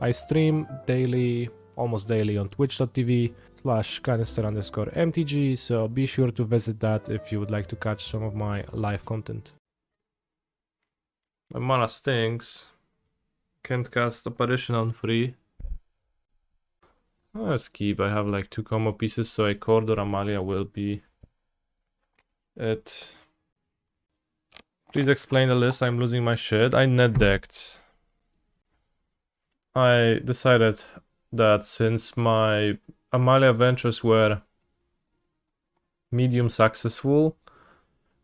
I stream daily, almost daily on twitch.tv/canister_mtg, so be sure to visit that if you would like to catch some of my live content. My mana stinks. Can't cast Apparition on free. Let's keep. I have like 2 combo pieces, so a Chord or Amalia will be it. Please explain the list. I'm losing my shit. I net decked. I decided that since my Amalia ventures were medium successful,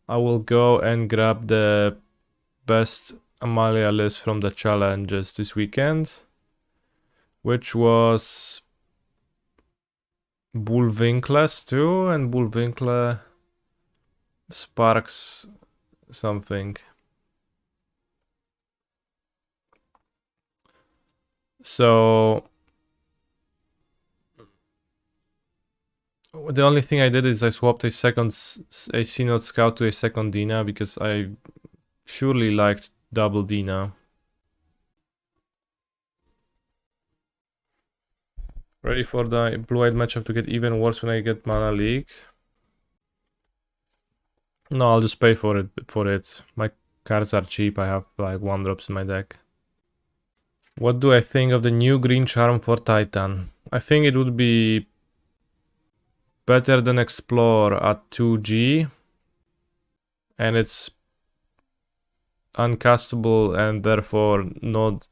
I will go and grab the best Amalia list from the challenges this weekend, which was Bullwinkle's too, and Bullwinkle sparks something. So the only thing I did is I swapped a Synod Scout to a second Dina because I surely liked double Dina. Ready for the blue-white matchup to get even worse when I get Mana Leak? No, I'll just pay for it. My cards are cheap. I have like 1-drops in my deck. What do I think of the new green charm for Titan? I think it would be better than Explore at 2G. And it's uncastable and therefore not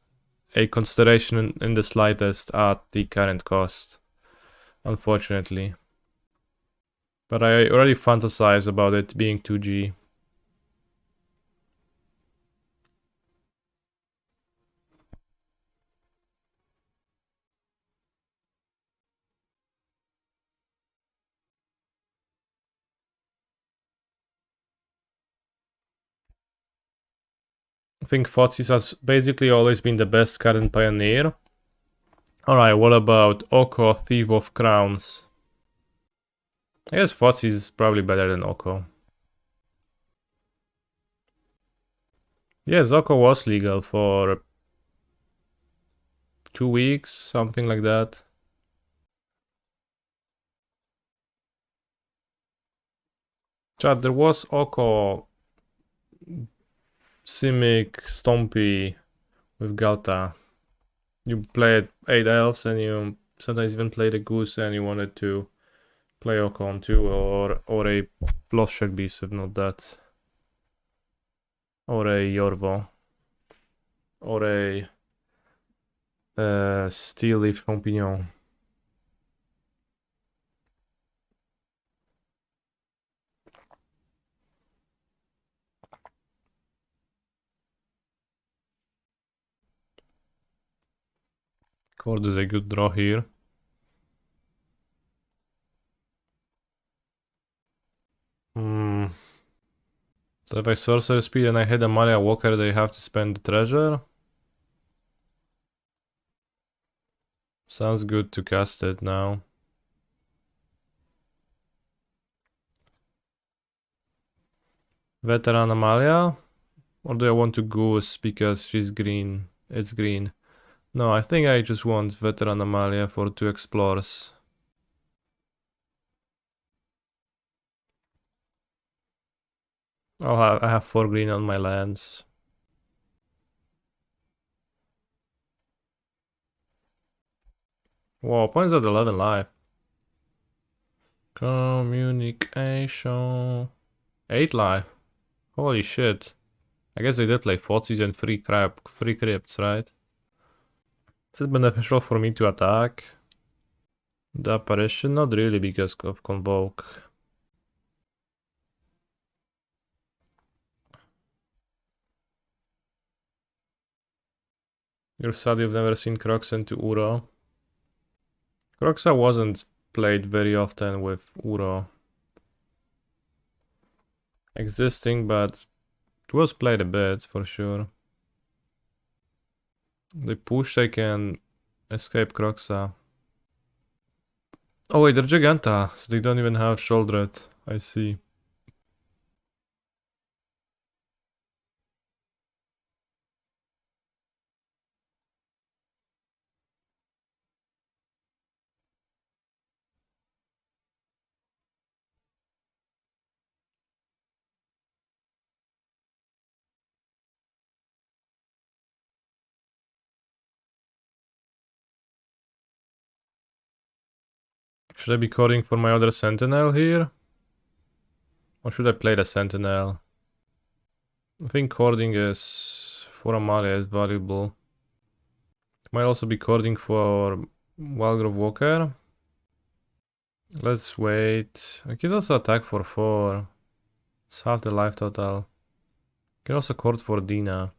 a consideration in the slightest at the current cost, unfortunately. But I already fantasize about it being 2G. I think Fotsis has basically always been the best card in Pioneer. Alright, what about Oko, Thief of Crowns? I guess Fotsis is probably better than Oko. Yes, Oko was legal for 2 weeks, something like that. Chat, there was Oko, Simic, Stompy with Galta. You played 8 elves and you sometimes even played a Goose and you wanted to play Oko on 2 or a Bluffshark Beast, if not that. Or a Yorvo. Or a Steel Leaf Champignon. Chord is a good draw here. So if I sorcery speed and I hit Amalia Walker, they have to spend the treasure. Sounds good to cast it now. Veteran Amalia? Or do I want to Goose because she's green? It's green. No, I think I just want Veteran Amalia for 2 explores. I have 4 green on my lands. Whoa, opponent's at 11 life. Communication. 8 life. Holy shit. I guess they did play Fotsies and free crypts, right? Is it beneficial for me to attack the apparition? Not really because of Convoke. You're sad you've never seen Croxa into Uro. Croxa wasn't played very often with Uro existing, but it was played a bit for sure. They push, they can escape Croxa. Oh wait, they're Giganta, so they don't even have Shouldered. I see. Should I be coding for my other Sentinel here? Or should I play the Sentinel? I think cording is for Amalia is valuable. Might also be cording for Wildgrowth Walker. Let's wait. I could also attack for 4. It's half the life total. I can also cord for Dina.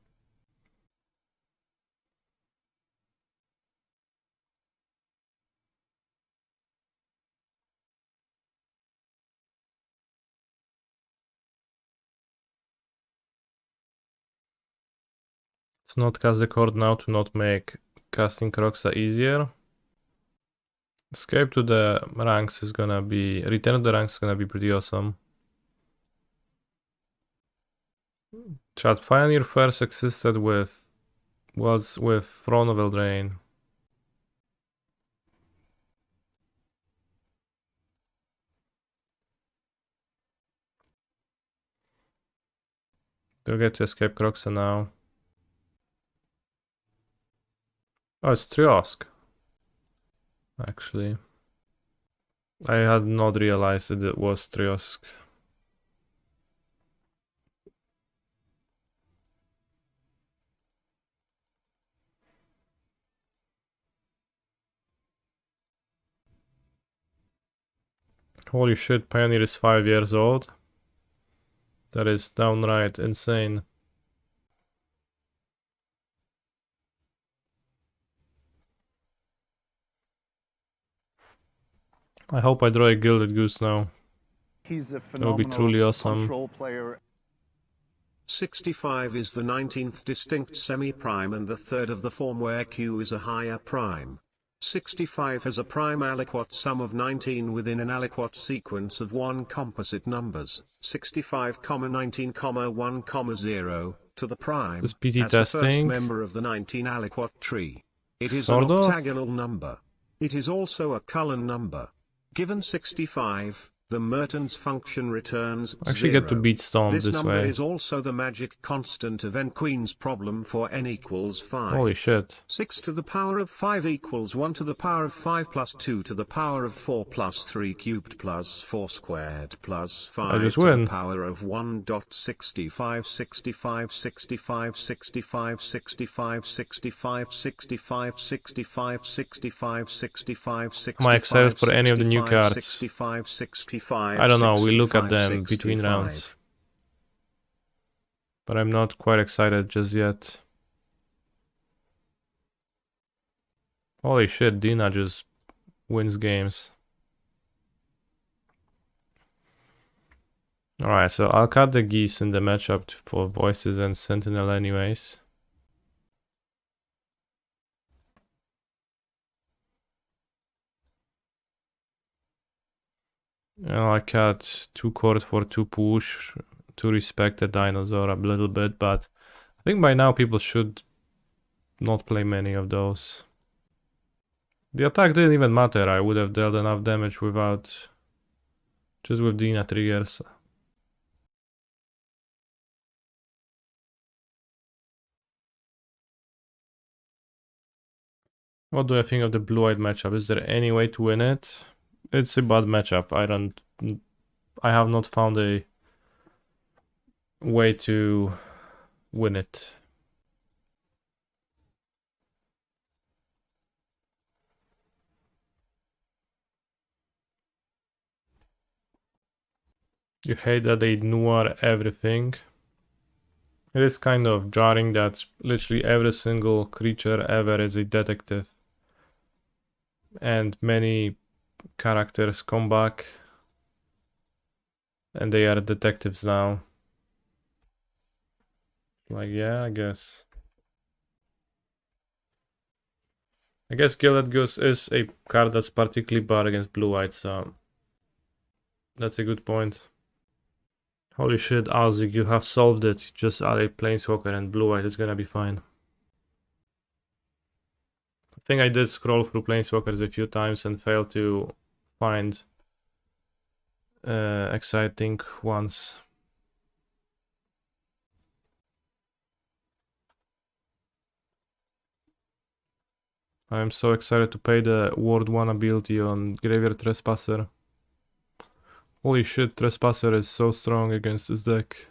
Let's not cast the cord now to not make casting Kroxa easier. Escape to the ranks is gonna be... Return to the ranks is gonna be pretty awesome. Chat, Pioneer first existed with... was with Throne of Eldraine. They'll get to escape Kroxa now. Oh, it's Triosk. Actually. I had not realized that it was Triosk. Holy shit, Pioneer is 5 years old. That is downright insane. I hope I draw a Gilded Goose now. He's a That would be truly awesome. control player. 65 is the 19th distinct semi-prime and the third of the form where Q is a higher prime. 65 has a prime aliquot sum of 19 within an aliquot sequence of 1 composite numbers, 65, 19, 1, 0, to the prime, This PT as the first testing. member of the 19 aliquot tree. It is Sort an of. octagonal number. It is also a Cullen number. Given 65, the Mertens function returns I actually 0. get to beat Storm This this number way. is also the magic constant of n Queen's problem for n equals 5. Holy shit. 6 to the power of 5 equals 1 to the power of 5 plus 2 to the power of 4 plus 3 cubed plus 4 squared plus 5 just to win. the power of 1.65 65 65 65 65 65 65 65 65 65 65. Am I excited for any of the new cards? 65 65 I don't know, we look at them between rounds. But I'm not quite excited just yet. Holy shit, Dina just wins games. Alright, so I'll cut the geese in the matchup for Voices and Sentinel anyways. And I cut 2 chords for 2 push to respect the dinosaur a little bit, but I think by now people should not play many of those. The attack didn't even matter, I would have dealt enough damage without... just with Dina triggers. What do I think of the blue-white matchup? Is there any way to win it? It's a bad matchup. I have not found a way to win it. You hate that they noir everything. It is kind of jarring that literally every single creature ever is a detective. And many characters come back and they are detectives now. Like, yeah, I guess Gilded Goose is a card that's particularly bad against blue-white, so that's a good point. Holy shit, Alzik, you have solved it. Just add a Planeswalker and blue-white is gonna be fine. I think I did scroll through Planeswalkers a few times and failed to find exciting ones. I'm so excited to pay the Ward 1 ability on Graveyard Trespasser. Holy shit, Trespasser is so strong against this deck.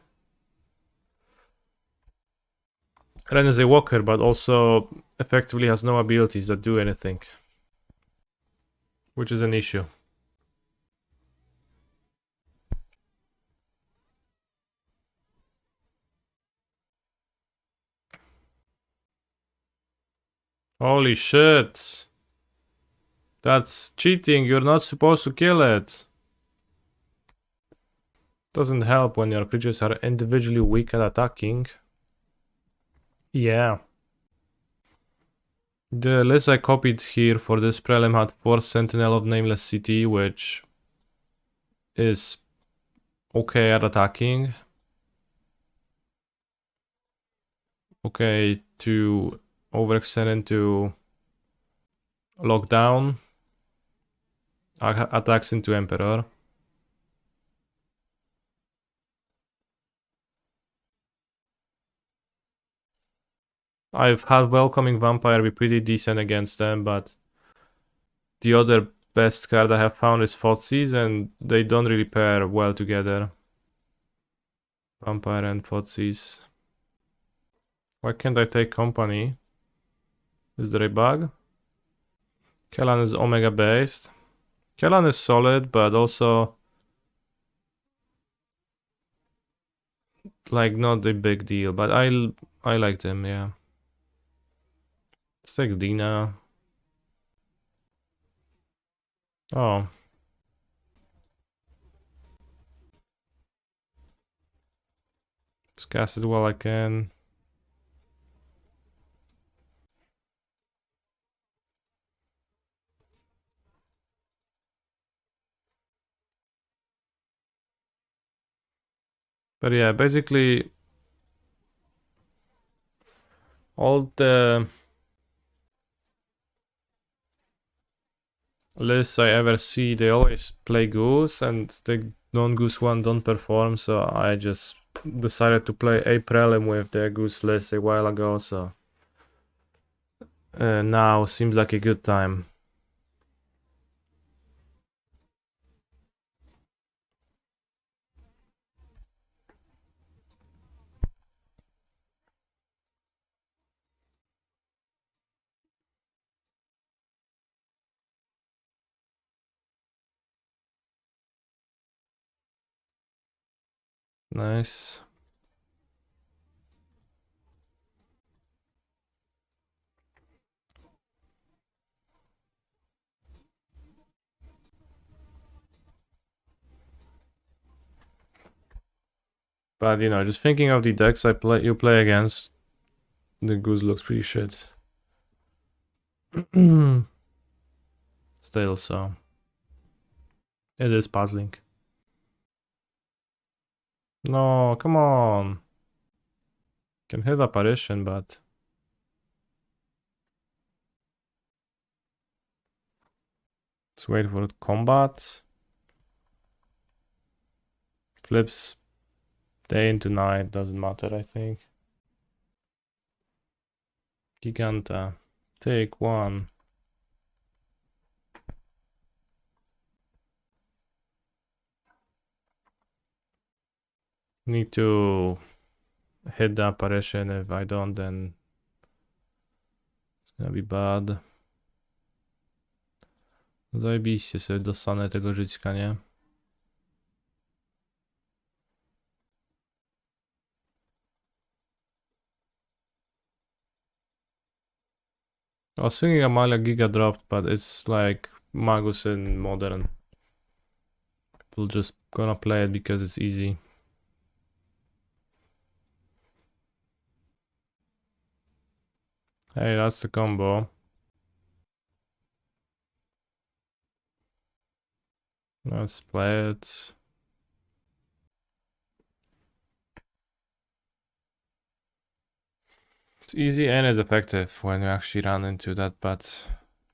Ren is a walker, but also effectively has no abilities that do anything. Which is an issue. Holy shit! That's cheating, you're not supposed to kill it! Doesn't help when your creatures are individually weak at attacking. Yeah. The list I copied here for this prelim had 4 Sentinel of Nameless City, which is okay at attacking. Okay to overextend into lockdown. Attacks into Emperor. I've had Welcoming Vampire be pretty decent against them, but the other best card I have found is Thoughtseize, and they don't really pair well together. Vampire and Thoughtseize. Why can't I take company? Is there a bug? Kellan is Omega based. Kellan is solid, but also like not a big deal. But I liked him, yeah. Let's take Dina. Oh. Let's cast it while I can. But yeah, basically all the lists I ever see, they always play Goose, and the non-Goose one don't perform, so I just decided to play a Prelim with the Goose list a while ago, so now seems like a good time. Nice. But you know, just thinking of the decks you play against, the Goose looks pretty shit. Still, so it is puzzling. No, come on. Can hit Apparition, but let's wait for combat. Flips day into night, doesn't matter, I think. Giganta. Take 1. Need to hit the Apparition. If I don't, then it's gonna be bad. Zajebiście sobie dostanę tego żyćka, nie? I was thinking Amalia Giga dropped, but it's like Magus in Modern. People just gonna play it because it's easy. Hey, that's the combo. Let's play it. It's easy and it's effective when you actually run into that, but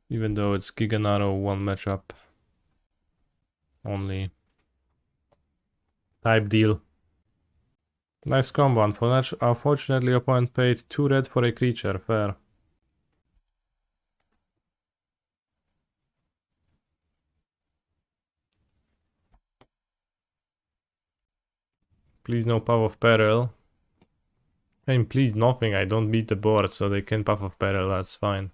even though it's Giganaro 1 matchup only type deal. Nice combo. Unfortunately, opponent paid 2 red for a creature. Fair. Please no Path of Peril. I mean, please nothing, I don't beat the board, so they can Path of Peril, that's fine.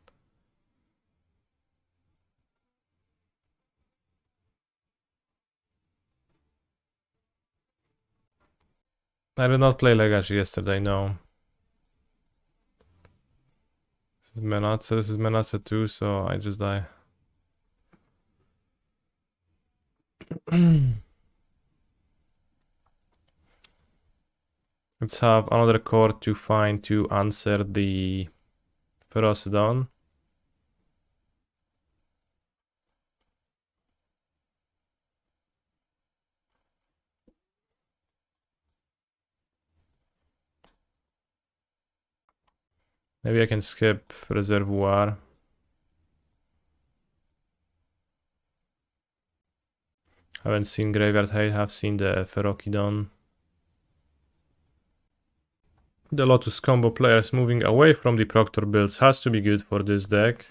I did not play Legacy yesterday, no. This is Menatze too, so I just die. Let's have another chord to find to answer the Ferocidon. Maybe I can skip Reservoir. Haven't seen Graveyard Hate, have seen the Ferocidon. The Lotus combo players moving away from the Proctor builds has to be good for this deck.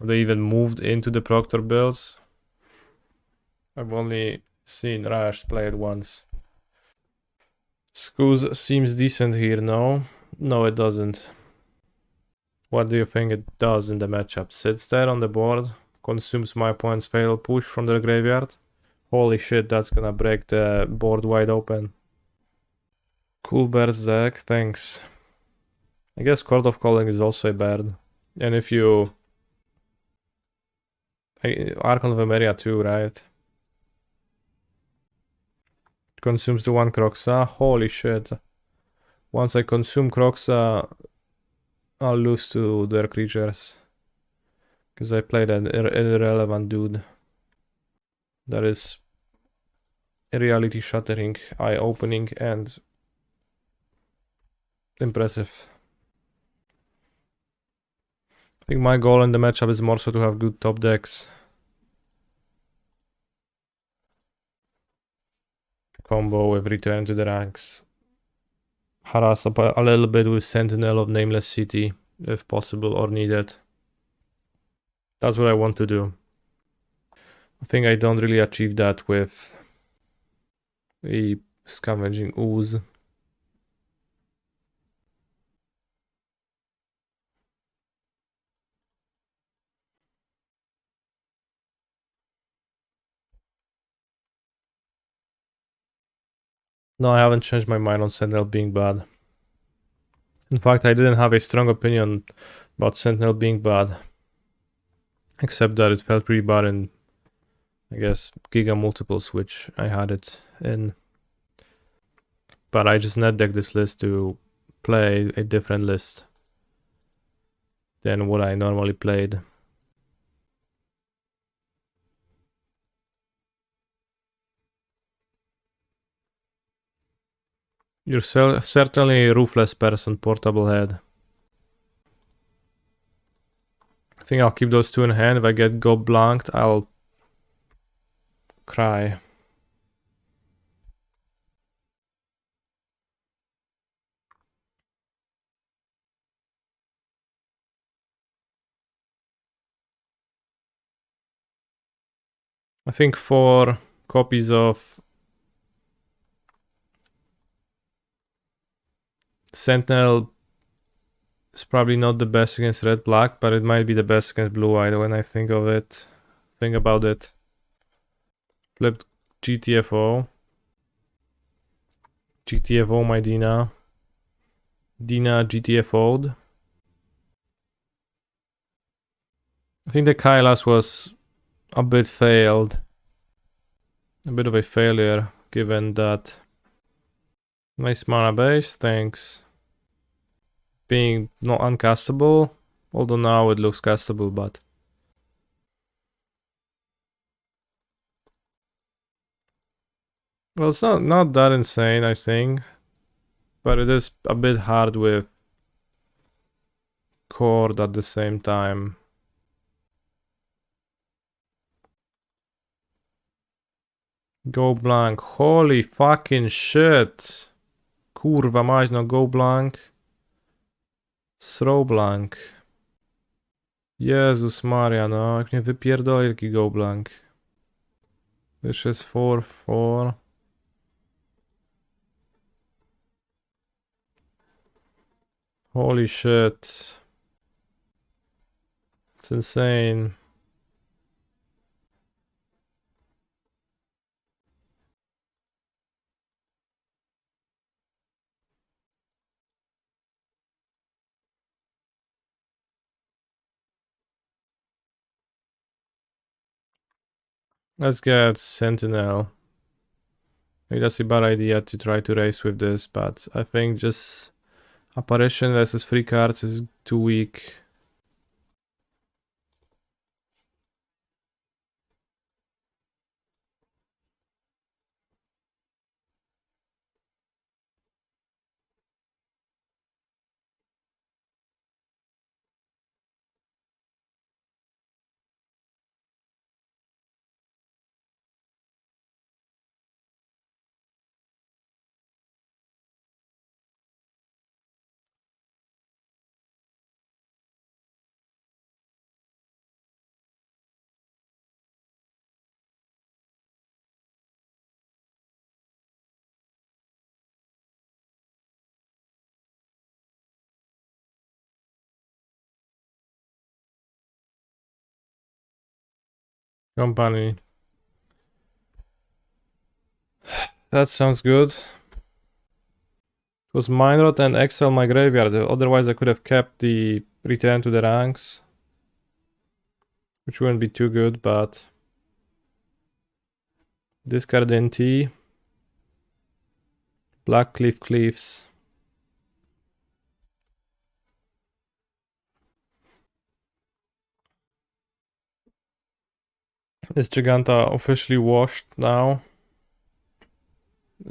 They even moved into the Proctor builds. I've only seen Rash play it once. Scooz seems decent here, no? No, it doesn't. What do you think it does in the matchup? Sits there on the board, consumes my points, fail push from the graveyard. Holy shit, that's gonna break the board wide open. Cool Birds deck, thanks. I guess Chord of Calling is also a bird. And if you... Archon of Emeria too, right? Consumes the one Croxa. Holy shit. Once I consume Croxa, I'll lose to their creatures. Because I played an irrelevant dude. That is reality shattering, eye opening, and impressive. I think my goal in the matchup is more so to have good top decks. Combo with Return to the Ranks. Harass up a little bit with Sentinel of Nameless City, if possible or needed. That's what I want to do. I think I don't really achieve that with a Scavenging Ooze. No, I haven't changed my mind on Sentinel being bad. In fact, I didn't have a strong opinion about Sentinel being bad. Except that it felt pretty bad in, I guess, Giga Multiples, which I had it in. But I just net decked this list to play a different list than what I normally played. You're certainly a ruthless person, Portable Head. I think I'll keep those two in hand. If I get go blanked, I'll cry. I think 4 copies of Sentinel is probably not the best against red-black, but it might be the best against blue-white when I think of it. Think about it. Flipped GTFO. GTFO my Dina. Dina GTFO'd. I think the Kailas was a bit failed. A bit of a failure, given that... Nice mana base, thanks. Being not uncastable, although now it looks castable, but... Well, it's not that insane, I think. But it is a bit hard with Chord at the same time. Go blank. Holy fucking shit. Kurwa mać, no go blank. Throw blank. Jezus Maria, no. Jak mnie wypierdoli taki go blank. This is 4-4. Holy shit. It's insane. Let's get Sentinel. Maybe that's a bad idea to try to race with this, but I think just Apparition versus 3 cards is too weak. Company. That sounds good. It was Mine Rot and exile my graveyard, otherwise I could have kept the return to the ranks. Which wouldn't be too good, but... Discard NT. Black Cliff Cleaves. Is Giganta officially washed now?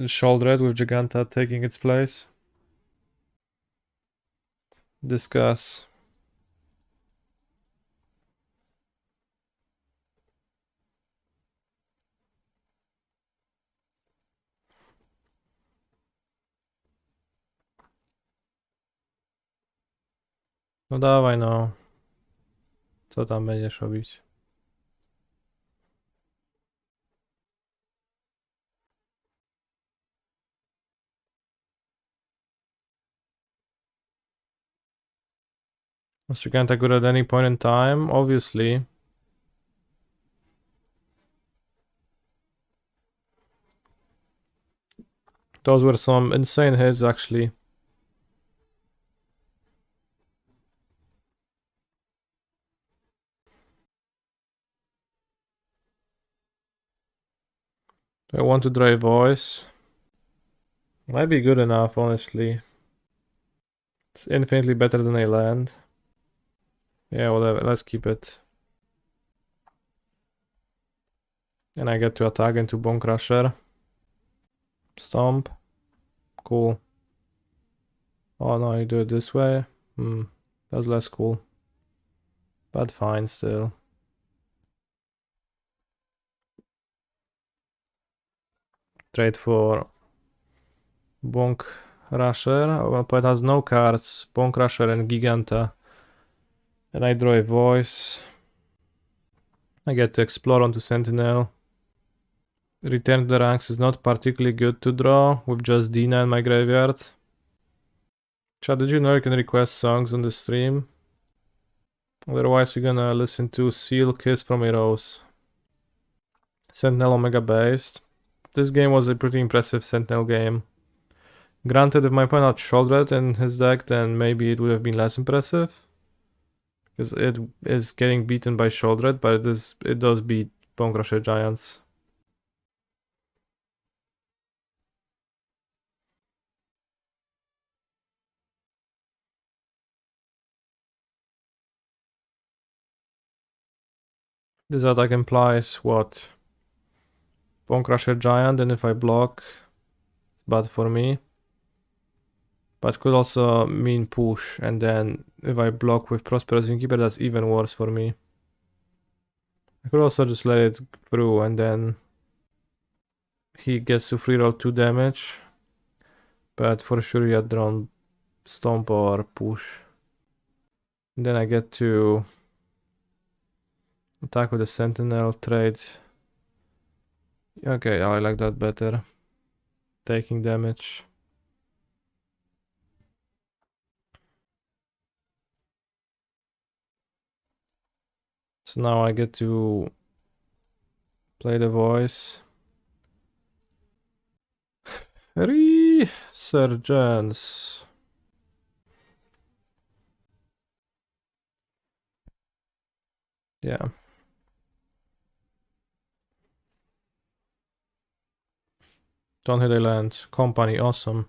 Shouldered with Giganta taking its place. Discuss. No dawaj no. Co tam będziesz robić? Was Giganta good at any point in time? Obviously. Those were some insane hits actually. Do I want to drive voice? Might be good enough, honestly. It's infinitely better than a land. Yeah, whatever, let's keep it. And I get to attack into Bone Crusher. Stomp. Cool. Oh no, you do it this way? That's less cool. But fine still. Trade for Bonk Crusher. Our opponent has no cards. Bone Crusher and Giganta. And I draw a voice. I get to explore onto Sentinel. Return to the ranks is not particularly good to draw with just Dina in my graveyard. Chad, did you know you can request songs on the stream? Otherwise we're gonna listen to Seal Kiss from a Rose. Sentinel Omega based. This game was a pretty impressive Sentinel game. Granted, if my opponent had Shouldered in his deck, then maybe it would have been less impressive. Because it is getting beaten by Shouldered, but it does beat Bone Crusher Giants. This attack implies what? Bone Crusher Giant, and if I block, it's bad for me. But could also mean push, and then if I block with Prosperous Innkeeper, that's even worse for me. I could also just let it through, and then he gets to free roll 2 damage. But for sure he had drawn Stomp or push. And then I get to attack with the Sentinel, trade. Okay, I like that better. Taking damage. So now I get to play the voice. Resurgence. Yeah. Don't hit a land. Company, awesome.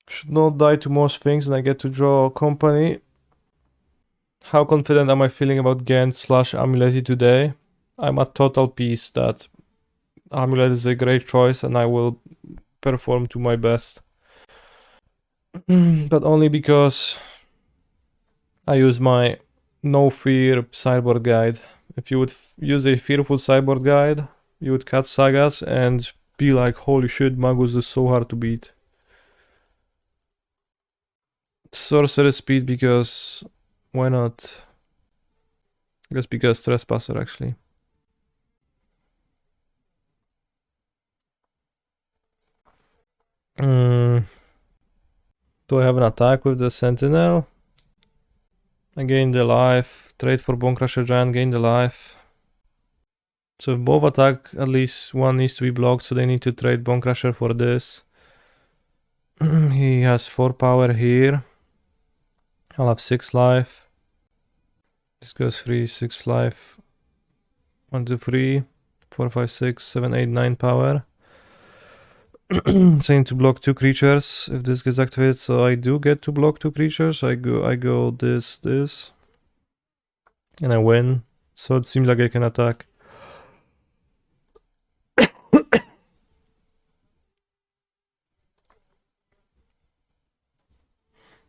Should not die to most things and I get to draw company. How confident am I feeling about Ghent/Amulet today? I'm at total peace that Amulet is a great choice and I will perform to my best. But only because I use my no fear sideboard guide. If you would use a fearful sideboard guide, you would cut sagas and be like, holy shit, Magus is so hard to beat. Sorcery speed because why not? I guess because Trespasser actually. Do I have an attack with the Sentinel? I gain the life. Trade for Bonecrusher Giant, gain the life. So if both attack, at least one needs to be blocked, so they need to trade Bonecrusher for this. He has 4 power here. I'll have 6 life. This goes free, 6 life. 1, 2, 3, 4, 5, 6, 7, 8, 9 power. So I need to block 2 creatures if this gets activated. So I do get to block 2 creatures. I go this, and I win. So it seems like I can attack.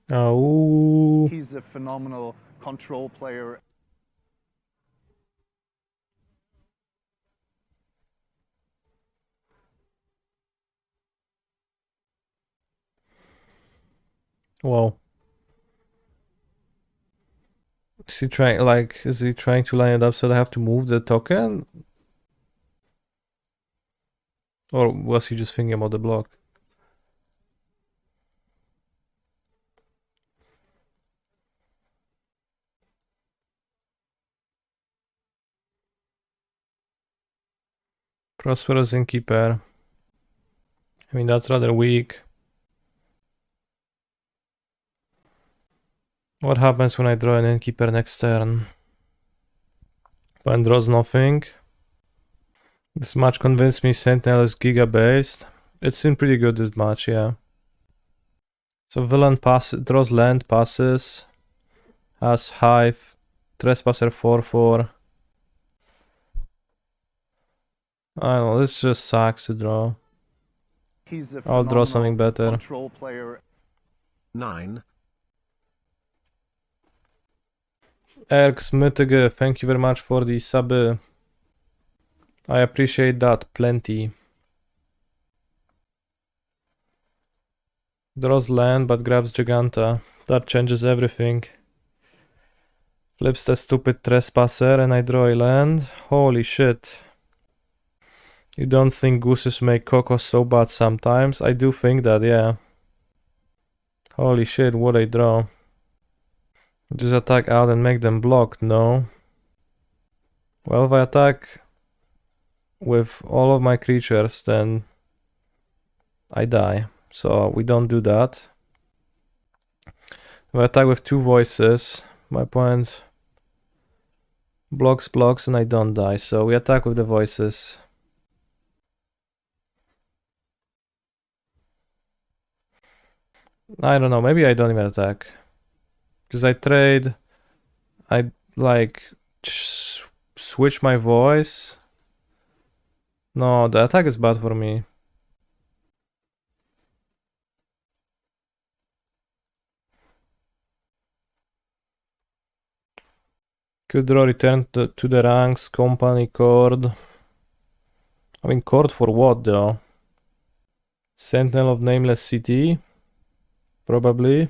Oh. He's a phenomenal control player. Wow. Is he trying to line it up so they have to move the token? Or was he just thinking about the block? Prosperous Innkeeper. I mean, that's rather weak. What happens when I draw an Innkeeper next turn? When draws nothing. This match convinced me Sentinel is Giga based. It's been pretty good this match, yeah. So villain draws land, passes. Has Hive, Trespasser 4/4. I don't know, this just sucks to draw. He's a I'll draw something better. Control player. 9. Erx MTGO, thank you very much for the sub. I appreciate that plenty. Draws land but grabs Giganta. That changes everything. Flips the stupid Trespasser and I draw a land. Holy shit. You don't think gooses make Coco so bad sometimes? I do think that, yeah. Holy shit, what a draw. Just attack out and make them block, no. Well, if I attack with all of my creatures, then I die. So we don't do that. If I attack with 2 voices, my opponent blocks, and I don't die. So we attack with the voices. I don't know, maybe I don't even attack. Because I trade, I like switch my voice. No, the attack is bad for me. Could draw return to the ranks, company, Chord. I mean, Chord for what though? Sentinel of Nameless City? Probably.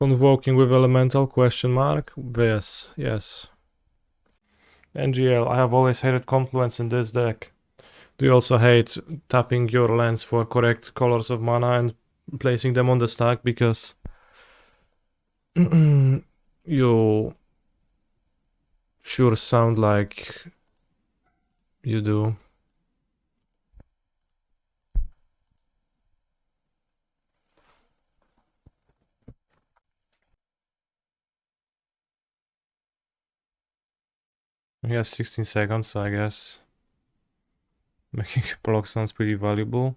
Convoking with elemental question mark? Yes, yes. NGL, I have always hated confluence in this deck. Do you also hate tapping your lands for correct colors of mana and placing them on the stack because you sure sound like you do. He has 16 seconds, so I guess making a block sounds pretty valuable.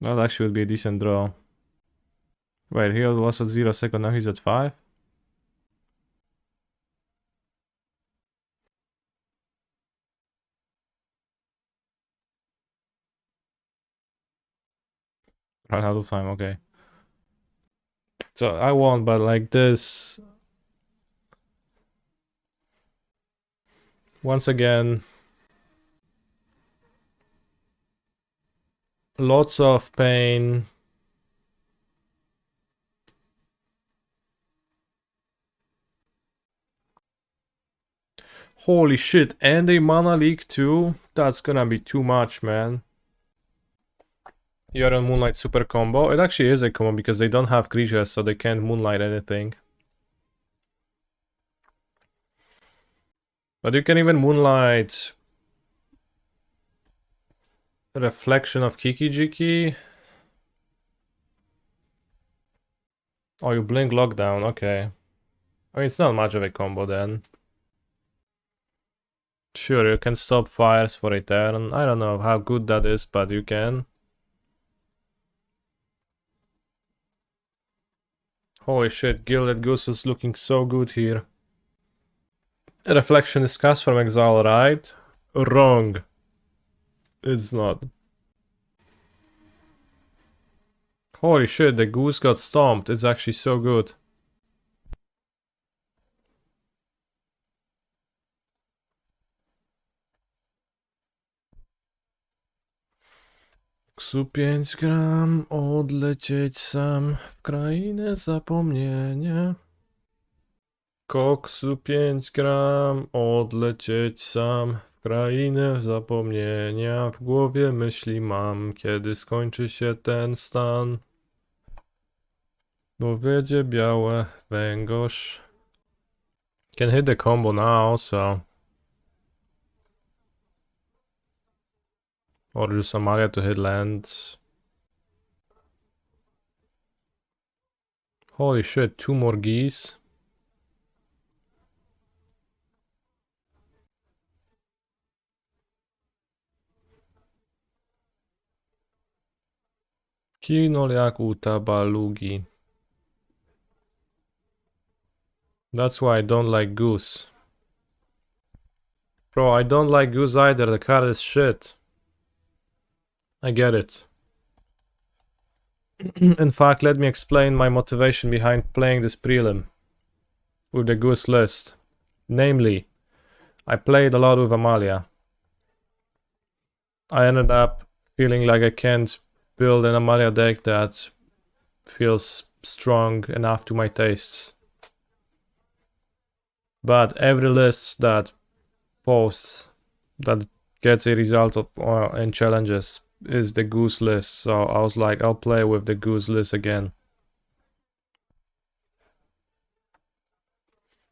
That actually would be a decent draw. Wait, he was at 0 second, now he's at 5? Right out of time, okay. So I won, but like this... Once again... Lots of pain. Holy shit, and a mana leak too? That's gonna be too much, man. You're on Moonlight super combo. It actually is a combo because they don't have creatures, so they can't Moonlight anything. But you can even Moonlight... Reflection of Kiki Jiki. Oh, you blink lockdown, okay. I mean, it's not much of a combo then. Sure, you can stop fires for a turn. I don't know how good that is, but you can. Holy shit, Gilded Goose is looking so good here. Reflection is cast from exile, right? Wrong. It's not. Holy shit, the goose got stomped. It's actually so good. Koksu 5 gram, odlecieć sam w krainę zapomnienia. Koksu 5 gram, odlecieć sam w krainę zapomnienia. W głowie myśli mam, kiedy skończy się ten stan. Bo wiedzie białe węgorz. Can hit the combo now, so... Or just Amalia to hit lands. Holy shit, 2 more geese. Kinol jak u tabalugi. That's why I don't like Goose. Bro, I don't like Goose either, the card is shit. I get it. In fact, let me explain my motivation behind playing this prelim with the Goose list. Namely, I played a lot with Amalia. I ended up feeling like I can't build an Amalia deck that feels strong enough to my tastes. But every list that posts that gets a result of, in challenges is the Goose list, so I was like, I'll play with the Goose list again.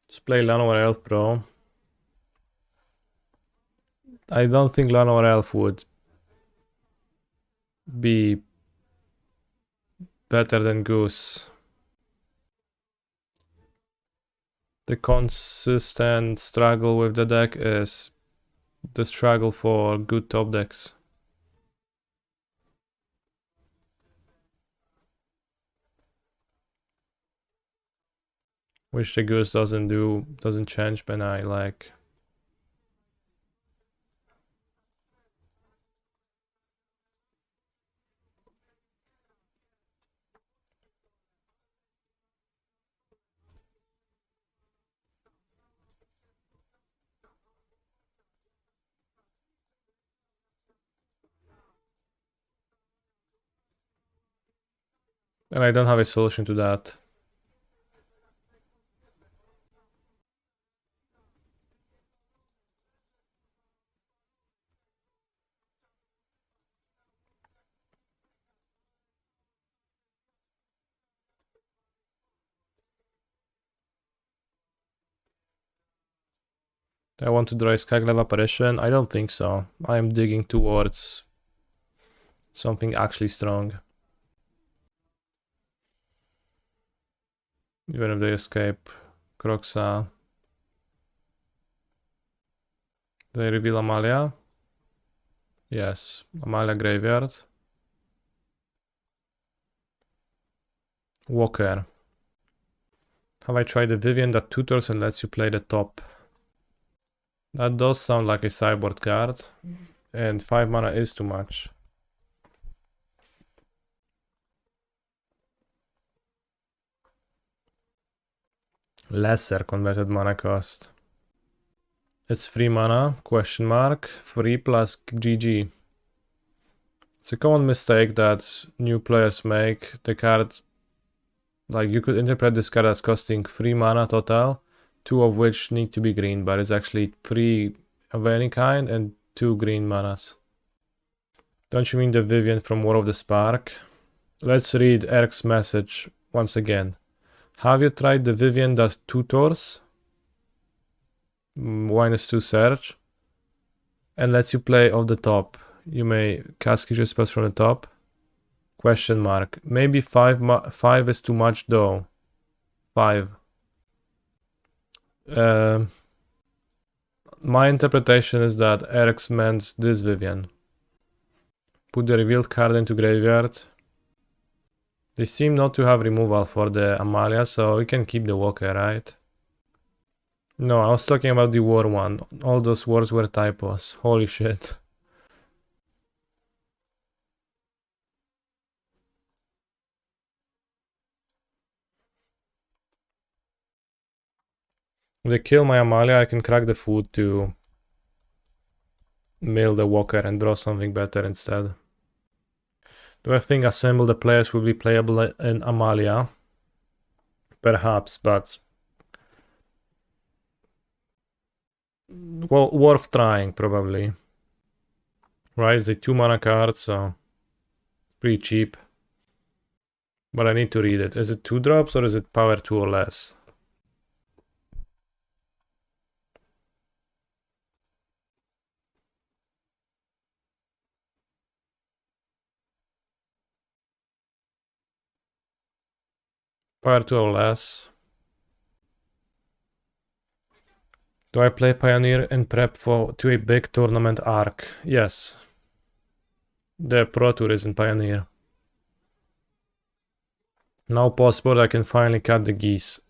Just play Llanowar Elf, bro. I don't think Llanowar Elf would be better than Goose. The consistent struggle with the deck is the struggle for good top decks. Which the Goose doesn't change, but I like. And I don't have a solution to that. I want to draw a Skyclave Apparition. I don't think so. I am digging towards something actually strong. Even if they escape Croxa. They reveal Amalia. Yes, Amalia Graveyard. Walker. Have I tried the Vivian that tutors and lets you play the top? That does sound like a sideboard card. And 5 mana is too much. Lesser converted mana cost. It's 3 mana, question mark, 3 plus GG. It's a common mistake that new players make. The card, like you could interpret this card as costing 3 mana total, 2 of which need to be green, but it's actually 3 of any kind and 2 green manas. Don't you mean the Vivian from War of the Spark? Let's read Eric's message once again. Have you tried the Vivian that tutors? -2 search. And lets you play off the top. You may cast creature spells from the top. Question mark. Maybe 5 is too much though. 5. My interpretation is that Eric's meant this Vivian. Put the revealed card into graveyard. They seem not to have removal for the Amalia, so we can keep the Walker, right? No, I was talking about the war one. All those words were typos. Holy shit. If they kill my Amalia, I can crack the food to mill the Walker and draw something better instead. Do I think assemble the players will be playable in Amalia? Perhaps, but... well, worth trying, probably. Right, it's a 2 mana card, so... pretty cheap. But I need to read it. Is it 2 drops or is it power 2 or less? Power 2 or less. Do I play Pioneer in prep to a big tournament arc? Yes. The Pro Tour is in Pioneer. Now post-board I can finally cut the geese.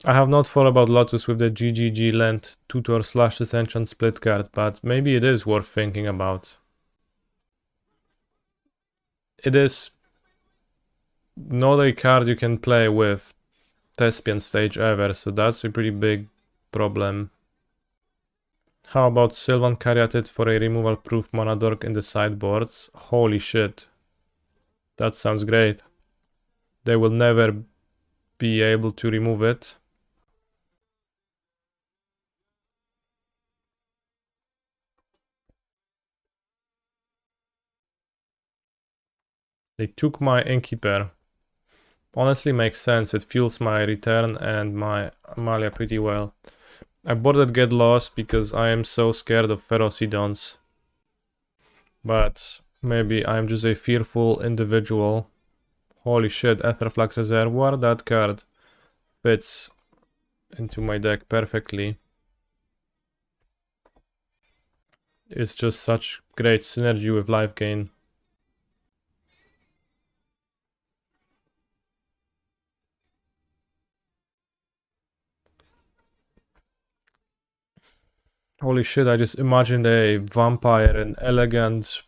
I have not thought about Lotus with the GGG length tutor / Ascension split card, but maybe it is worth thinking about. It is not a card you can play with Thespian stage ever, so that's a pretty big problem. How about Sylvan Caryatid for a removal proof mana dork in the sideboards? Holy shit. That sounds great. They will never be able to remove it. They took my Innkeeper. Honestly makes sense, it fuels my return and my Amalia pretty well. I boarded Get Lost because I am so scared of Ferocidons. But maybe I'm just a fearful individual. Holy shit, Aetherflux Reservoir, that card fits into my deck perfectly. It's just such great synergy with life gain. Holy shit, I just imagined a vampire, an elegant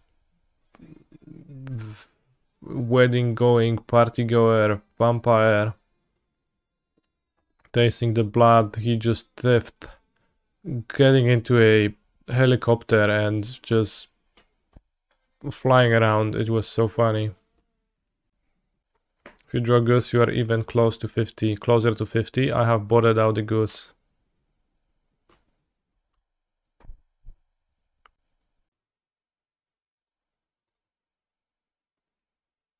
wedding going party goer vampire tasting the blood he just thieved, getting into a helicopter and just flying around. It was so funny. If you draw Goose, you are even closer to 50. I have boarded out the Goose.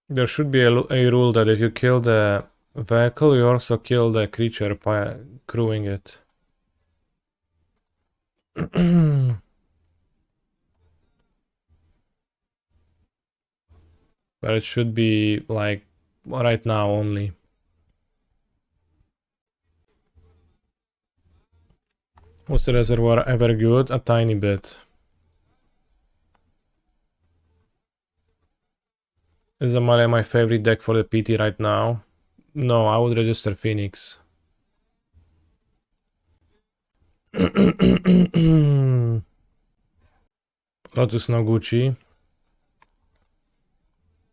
There should be a rule that if you kill the vehicle, you also kill the creature by crewing it. But it should be like right now only. Was the reservoir ever good? A tiny bit. Is Amalia my favorite deck for the PT right now? No, I would register Phoenix. Lotus no Gucci.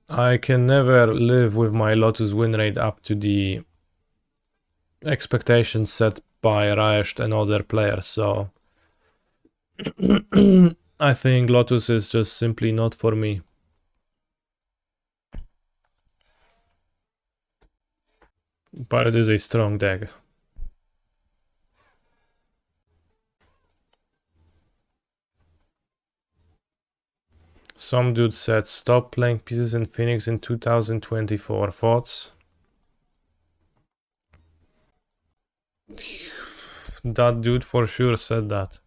I can never live with my Lotus win rate up to the expectations set by Raesht and other players, so I think Lotus is just simply not for me. But it is a strong deck. Some dude said stop playing pieces in Phoenix in 2024. Thoughts? That dude for sure said that.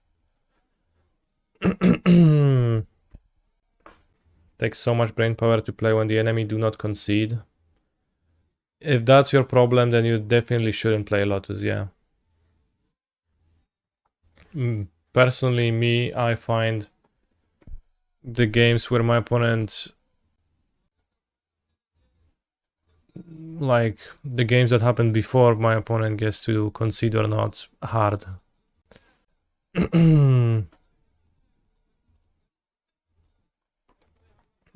Takes so much brain power to play when the enemy do not concede. If that's your problem, then you definitely shouldn't play Lotus, yeah. Personally, me, I find the games where my opponent, like the games that happened before my opponent gets to concede or not, hard.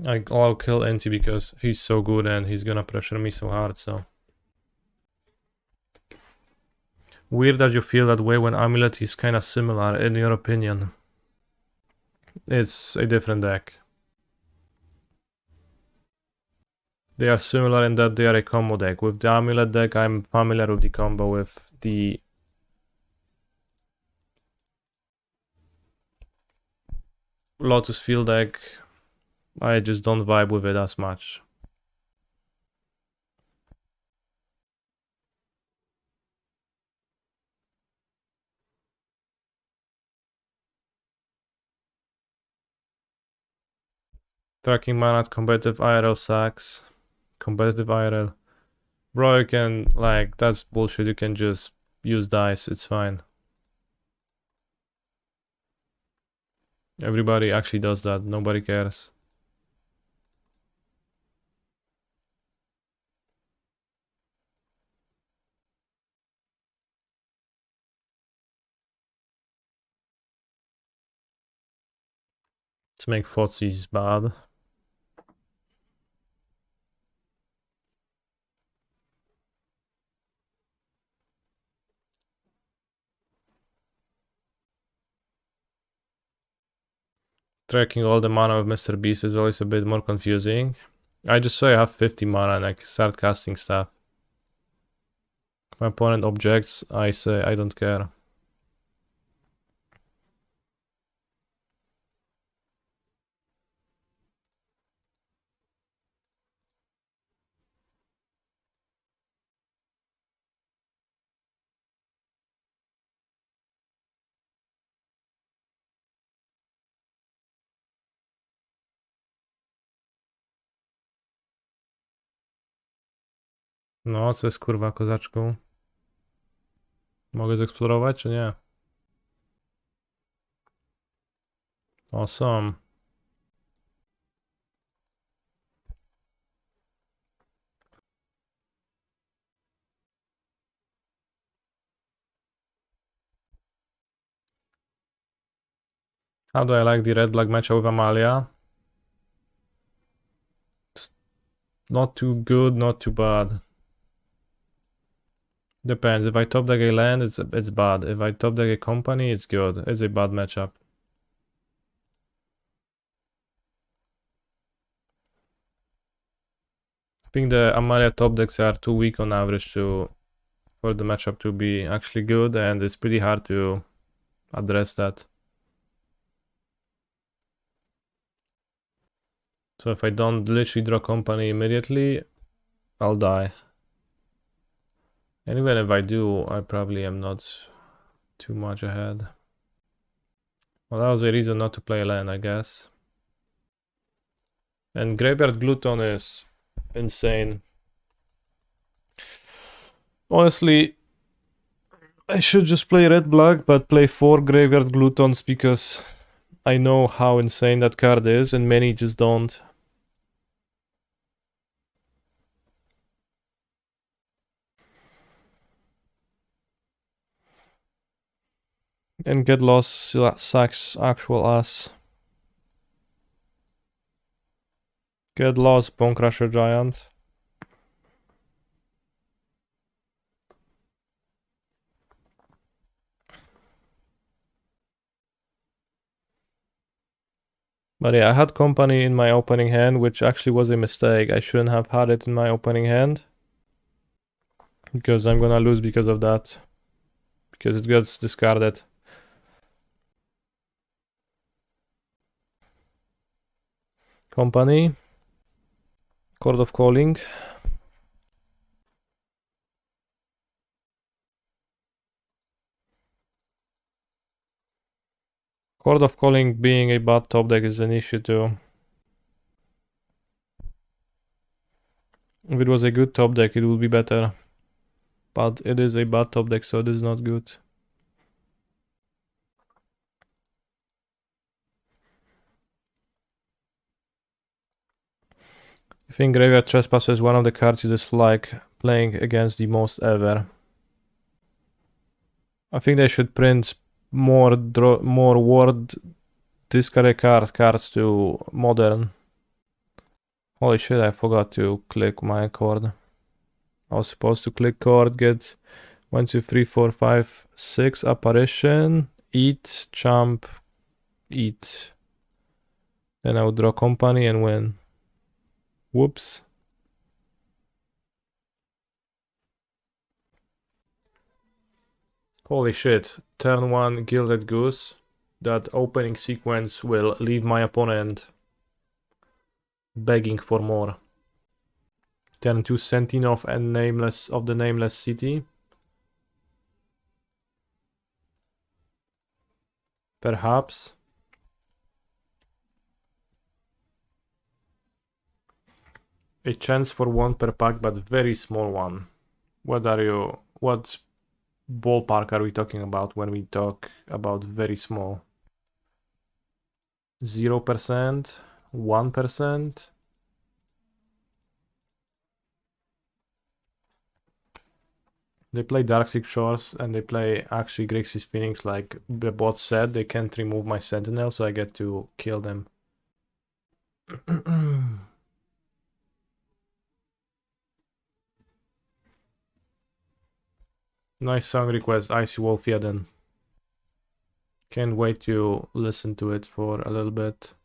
I'll kill NT because he's so good and he's gonna pressure me so hard, so. Weird that you feel that way when Amulet is kinda similar, in your opinion. It's a different deck. They are similar in that they are a combo deck. With the Amulet deck, I'm familiar with the combo. With the Lotus Field deck, I just don't vibe with it as much. Tracking mana at competitive IRL sucks. Competitive IRL. Bro, you can, like, that's bullshit. You can just use dice, it's fine. Everybody actually does that, nobody cares. Let's make Fotsy's bad. Tracking all the mana of Mr. Beast is always a bit more confusing. I just say I have 50 mana and I can start casting stuff. If my opponent objects, I say I don't care. No, co jest kurwa kozaczku? Mogę zeksplorować czy nie? Awesome. How do I like the red-black matchup with Amalia? It's not too good, not too bad. Depends. If I top deck a land, it's bad. If I top deck a company, it's good. It's a bad matchup. I think the Amalia top decks are too weak on average for the matchup to be actually good, and it's pretty hard to address that. So if I don't literally draw company immediately, I'll die. And even if I do, I probably am not too much ahead. Well, that was a reason not to play land, I guess. And Graveyard Gluton is insane. Honestly, I should just play red-black, but play 4 Graveyard Glutons because I know how insane that card is, and many just don't. And Get Lost sucks actual ass. Get Lost, Bonecrusher Giant. But yeah, I had company in my opening hand, which actually was a mistake. I shouldn't have had it in my opening hand. Because I'm gonna lose because of that. Because it gets discarded. Company. Chord of Calling. Chord of Calling being a bad top deck is an issue too. If it was a good top deck, it would be better. But it is a bad top deck, so it is not good. I think Graveyard Trespasser is one of the cards you dislike playing against the most ever. I think they should print more word discard cards to modern. Holy shit, I forgot to click my chord. I was supposed to click chord, get 1, 2, 3, 4, 5, 6 apparition, eat, jump, eat. Then I would draw company and win. Whoops. Holy shit, turn 1 Gilded Goose. That opening sequence will leave my opponent begging for more. Turn 2 Sentinel and Nameless of the Nameless City. Perhaps. A chance for 1 per pack, but very small one. What ballpark are we talking about when we talk about very small? 0%? 1%? They play Darkseid Shores and they play actually Grixis Phoenix like the bot said. They can't remove my Sentinel, so I get to kill them. Nice song request, Icy Wolf Jeden. Can't wait to listen to it for a little bit.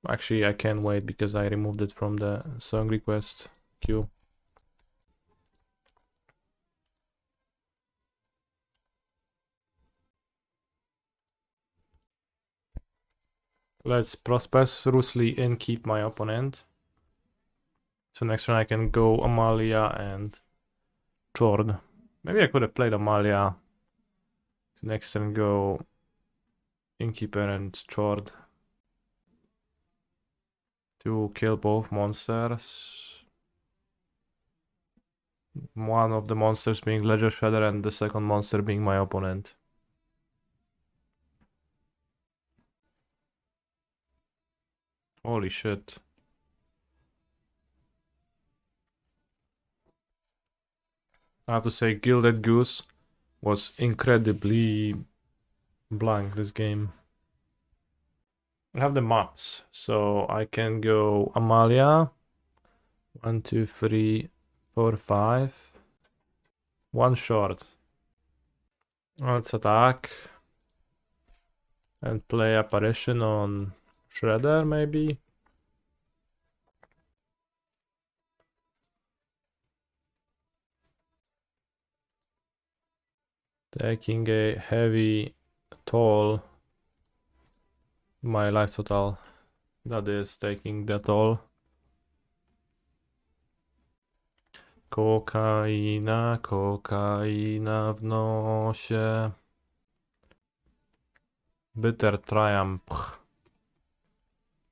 Actually, I can't wait because I removed it from the song request queue. Let's prosperously Innkeep my opponent. So next turn I can go Amalia and Chord. Maybe I could have played Amalia. Next turn go Innkeeper and Chord. To kill both monsters. One of the monsters being Ledger Shredder and the second monster being my opponent. Holy shit. I have to say Gilded Goose was incredibly blank this game. I have the maps, so I can go Amalia. 1, 2, 3, 4, 5. One short. Let's attack. And play Apparition on Shredder, maybe? Taking a heavy toll. My life total. That is taking the toll. Kokaina, kokaina w nosie. Bitter triumph.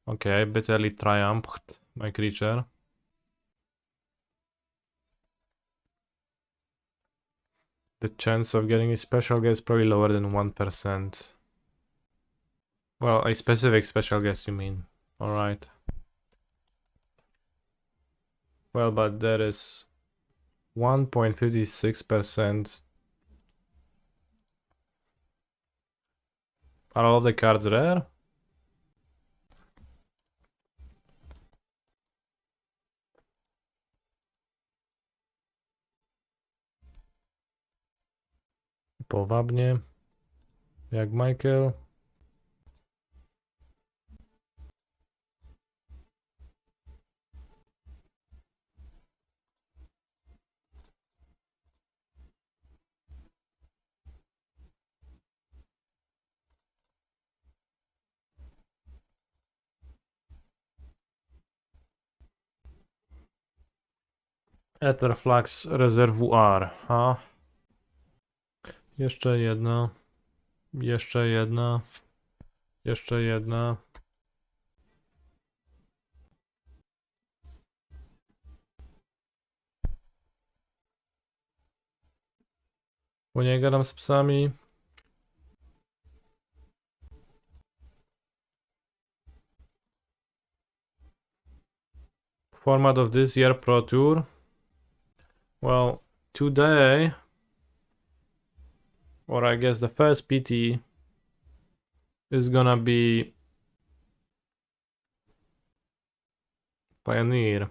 Okay, bitterly triumphed my creature. The chance of getting a special guess is probably lower than 1%. Well, a specific special guess, you mean. Alright. Well, but there is 1.56%. Are all of the cards rare? Powabnie. Jak Michael. Aetherflux Reservoir, ha? Jeszcze jedna. Jeszcze jedna. Jeszcze jedna. Bo nie gadam z psami. Format of this year Pro Tour. Well, today, or I guess the first PT is gonna be Pioneer.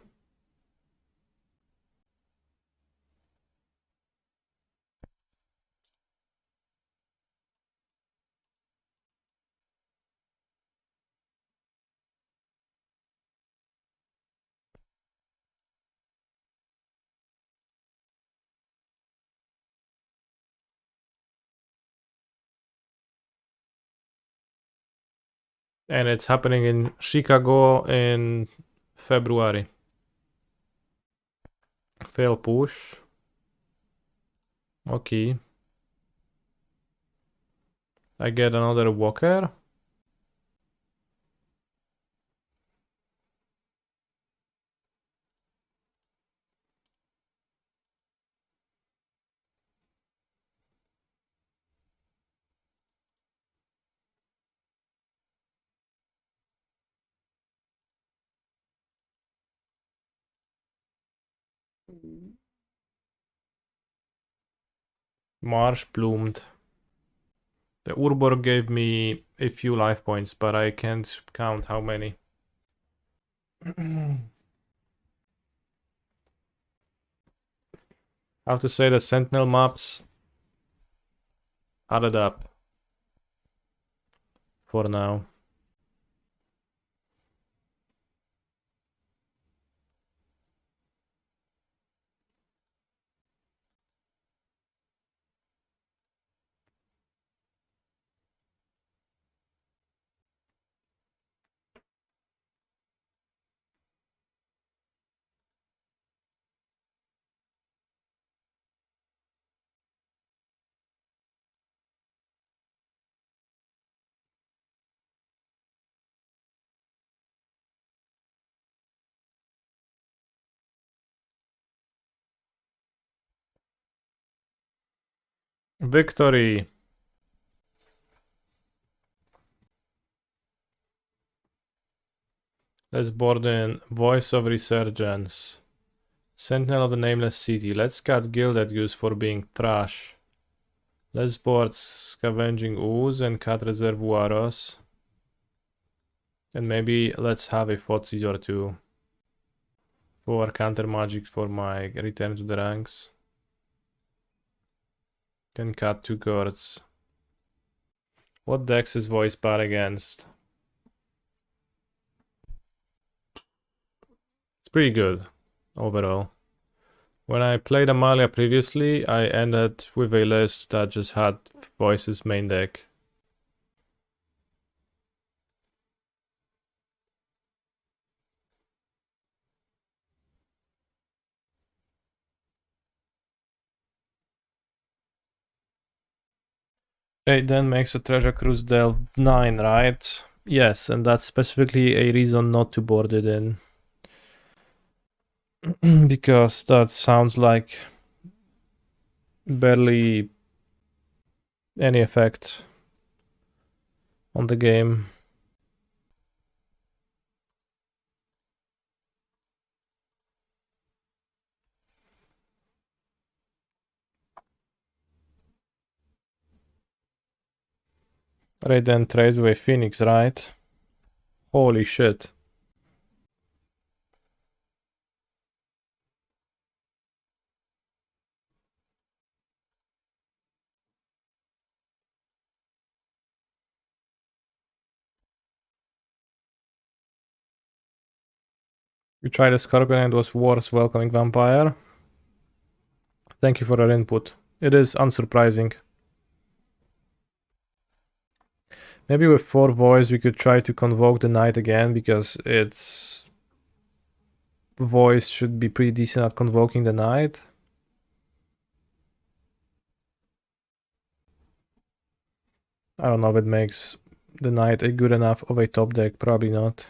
And it's happening in Chicago in February. Fail push. Okay. I get another Walker. Marsh bloomed. The Urborg gave me a few life points, but I can't count how many. How to say the Sentinel maps added up for now. Victory! Let's board in Voice of Resurgence. Sentinel of the Nameless City. Let's cut Gilded Goose for being trash. Let's board Scavenging Ooze and cut Reservoirs. And maybe let's have a Footsie or two for counter magic for my return to the ranks. Can cut 2 cards. What decks is voice bad against? It's pretty good overall. When I played Amalia previously, I ended with a list that just had voice's main deck. It then makes a treasure cruise delve 9, right? Yes, and that's specifically a reason not to board it in. Because that sounds like barely any effect on the game. Reidane trades away Phoenix, right? Holy shit. You tried a Scorpion and it was worse welcoming Vampire. Thank you for your input. It is unsurprising. Maybe with 4 voice we could try to convoke the knight again, because its voice should be pretty decent at convoking the knight. I don't know if it makes the knight a good enough of a top deck, probably not.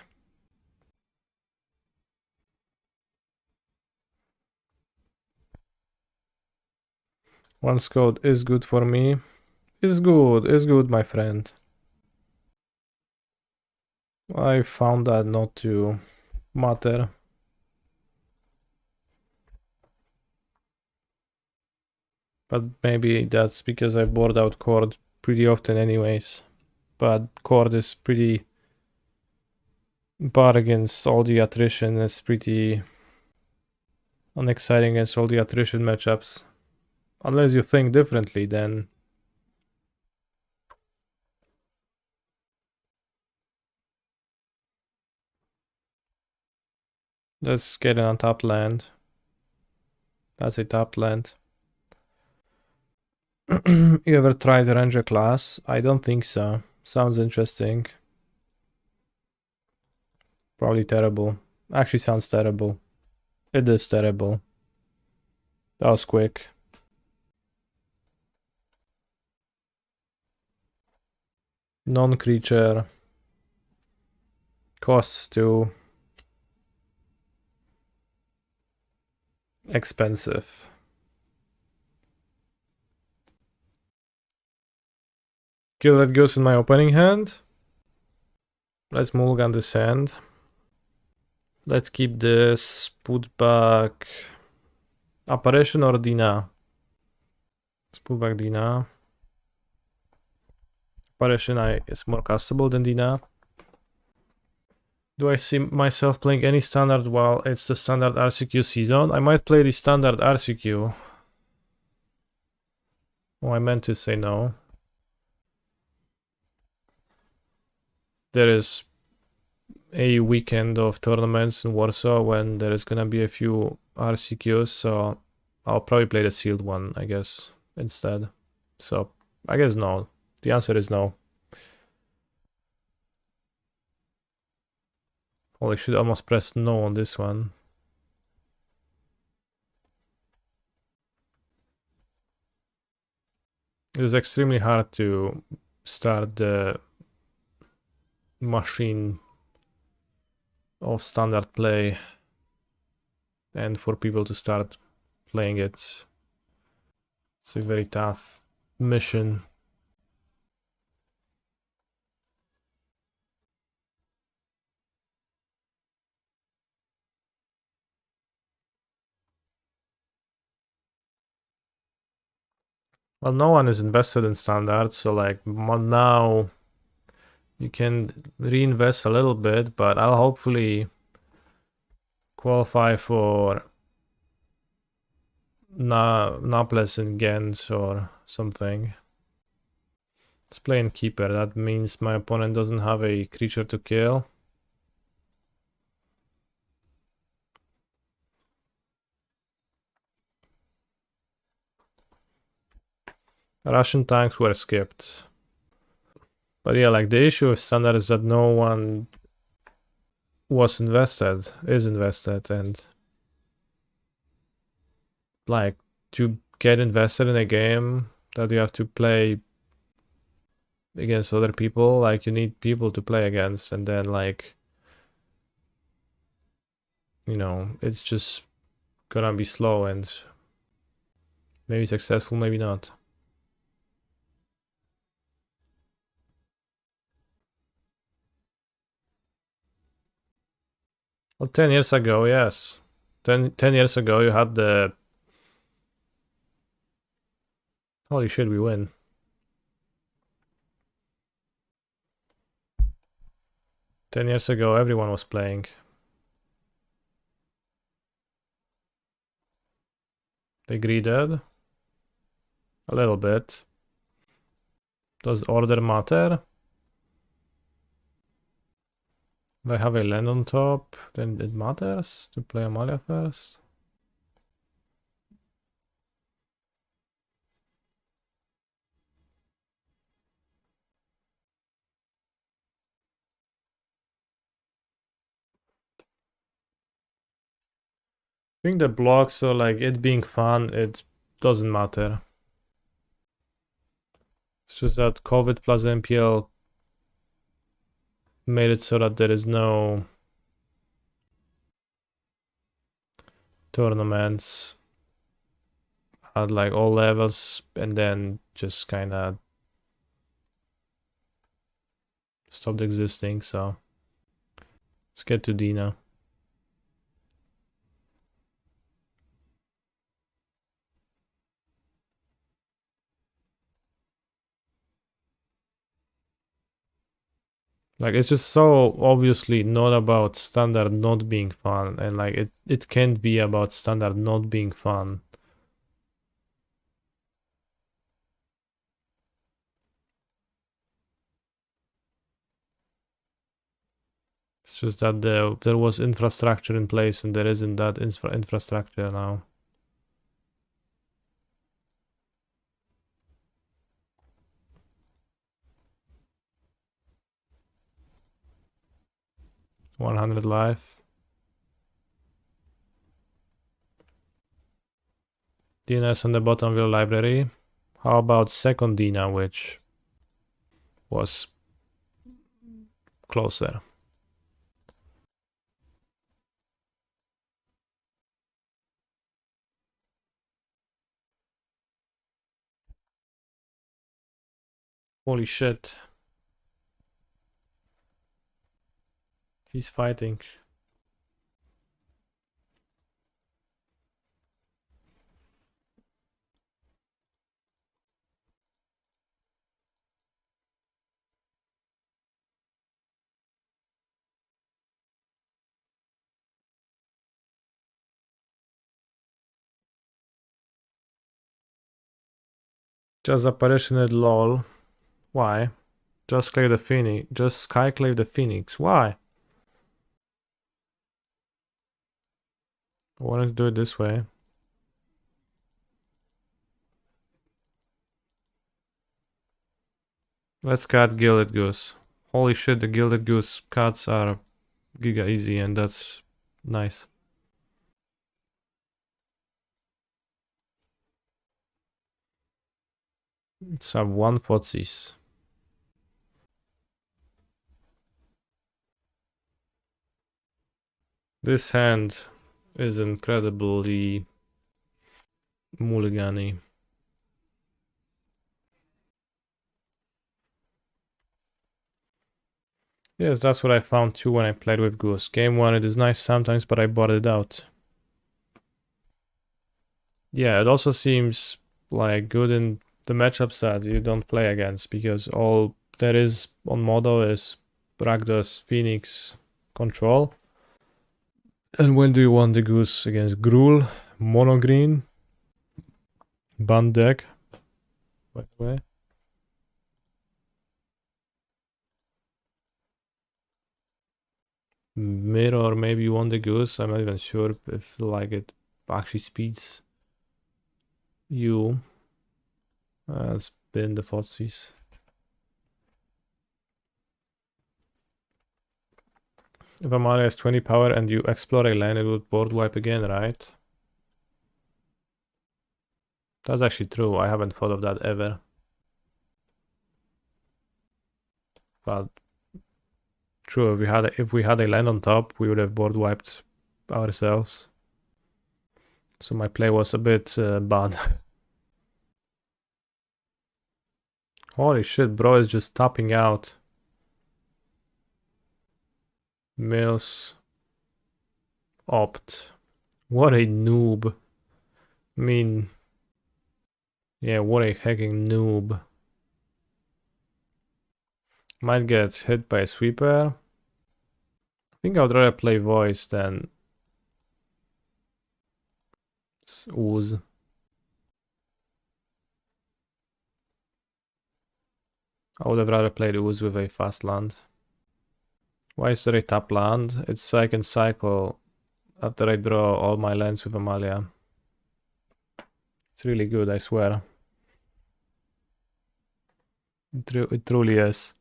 One code is good for me. Is good, my friend. I found that not to matter. But maybe that's because I board out Chord pretty often anyways. But Chord is pretty bad against all the attrition. It's pretty unexciting against all the attrition matchups. Unless you think differently, then let's get an untapped land. That's a tapped land. You ever tried Ranger class? I don't think so. Sounds interesting. Probably terrible. Actually sounds terrible. It is terrible. That was quick. Non-creature. Costs 2. Expensive. Gilded Goose in my opening hand. Let's mulligan this hand. Let's keep this. Put back Apparition or Dina. Let's put back Dina. Apparition is more castable than Dina. Do I see myself playing any standard while it's the standard RCQ season? I might play the standard RCQ. Oh, I meant to say no. There is a weekend of tournaments in Warsaw when there is gonna be a few RCQs, so I'll probably play the sealed one, I guess, instead. So I guess no. The answer is no. Well, I should almost press no on this one. It is extremely hard to start the machine of standard play and for people to start playing it. It's a very tough mission. Well, no one is invested in standard, so like now you can reinvest a little bit, but I'll hopefully qualify for Nameless in Gens or something. Let's play Innkeeper. That means my opponent doesn't have a creature to kill. Russian tanks were skipped. But yeah, like the issue with Standard is that no one is invested, and like to get invested in a game that you have to play against other people, like you need people to play against, and then like, you know, it's just gonna be slow and maybe successful, maybe not. Well, 10 years ago, yes. 10 years ago you had the... Holy shit, we win. Ten years ago everyone was playing. They greeded a little bit. Does order matter? If I have a land on top, then it matters to play Amalia first. I think the blocks, so like it being fun, it doesn't matter. It's just that COVID plus MPL made it so that there is no tournaments at like all levels, and then just kind of stopped existing. So let's get to Dina. Like it's just so obviously not about Standard not being fun, and like it can't be about Standard not being fun. It's just that there was infrastructure in place and there isn't that infrastructure now. $100 life. Dina is on the bottom of your library. How about second Dina, which was closer? Holy shit. He's fighting. Just apparition at lol. Why? Just claim the Phoenix. Just Skyclave the Phoenix. Why? I wanted to do it this way. Let's cut Gilded Goose. Holy shit, the Gilded Goose cuts are giga easy, and that's nice. Let's have one Fotsis. This hand is incredibly mulligan-y. Yes, that's what I found too when I played with Goose. Game 1 it is nice sometimes, but I bought it out. Yeah, it also seems like good in the matchups that you don't play against, because all there is on Modo is Rakdos, Phoenix, Control. And when do you want the Goose? Against Gruul, Mono Green? Bun deck, by the way. Mire or maybe you want the goose. I'm not even sure if like it actually speeds you. It's been the Fotsies. If Amalia has 20 power and you explore a land, it would board wipe again, right? That's actually true. I haven't thought of that ever. But true, if we had a land on top, we would have board wiped ourselves. So my play was a bit bad. Holy shit, bro is just tapping out. Mills. Opt. What a noob. I mean... yeah, what a hacking noob. Might get hit by a sweeper. I think I would rather play voice than... ooze. I would have rather played ooze with a fast land. Why is there a tap land? It's so I can cycle after I draw all my lands with Amalia. It's really good, I swear. It truly is.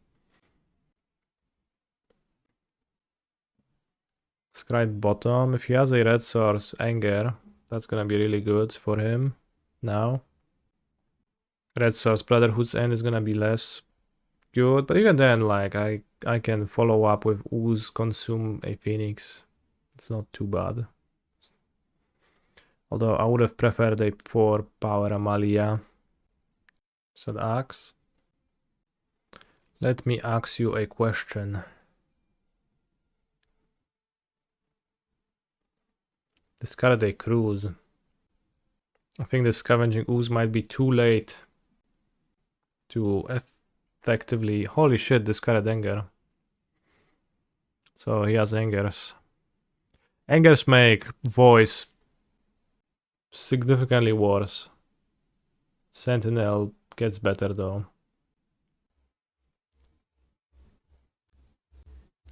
Scryed bottom. If he has a red source, Anger, that's gonna be really good for him now. Red source, Brotherhood's End is gonna be less good, but even then, like, I can follow up with Ooze, consume a Phoenix. It's not too bad. Although I would have preferred a 4 power Amalia. Said axe. Let me ask you a question. Discard a cruise. I think the Scavenging Ooze might be too late to effectively... holy shit, discarded Anger. So he has Angers. Angers make voice significantly worse. Sentinel gets better though.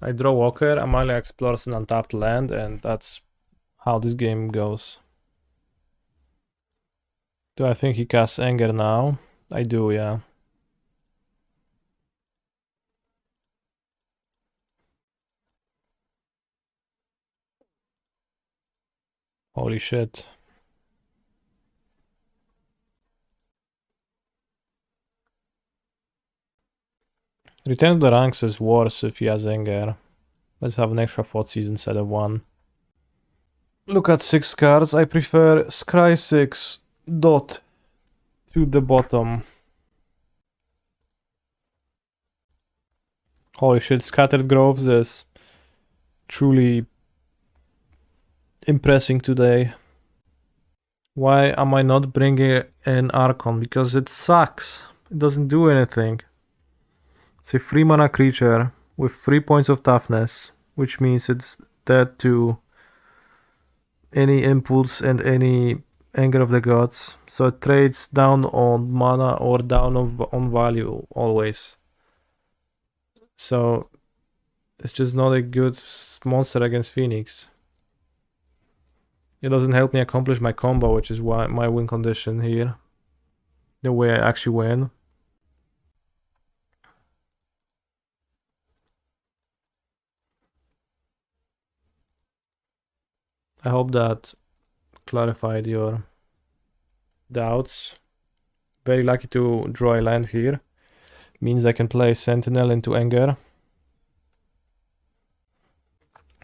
I draw Walker, Amalia explores an untapped land, and that's how this game goes. Do I think he casts Anger now? I do, yeah. Holy shit. Return to the ranks is worse if he has Anger. Let's have an extra 4 season instead of 1. Look at 6 cards. I prefer Scry 6 dot to the bottom. Holy shit, Scattered Groves is truly impressing today. Why am I not bringing an Archon? Because it sucks. It doesn't do anything. It's a 3 mana creature with 3 points of toughness, which means it's dead to any impulse and any Anger of the Gods. So it trades down on mana or down on value always. So it's just not a good monster against Phoenix. It doesn't help me accomplish my combo, which is why my win condition here. The way I actually win. I hope that clarified your doubts. Very lucky to draw a land here. Means I can play Sentinel into Anger.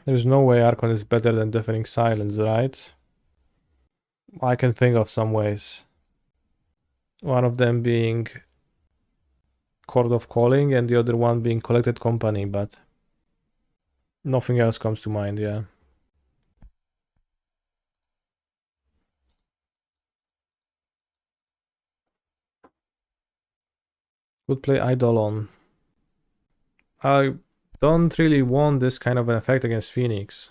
There's no way Archon is better than Deafening Silence, right? I can think of some ways. One of them being Chord of Calling and the other one being Collected Company, but nothing else comes to mind, yeah. Would play Eidolon. I don't really want this kind of an effect against Phoenix.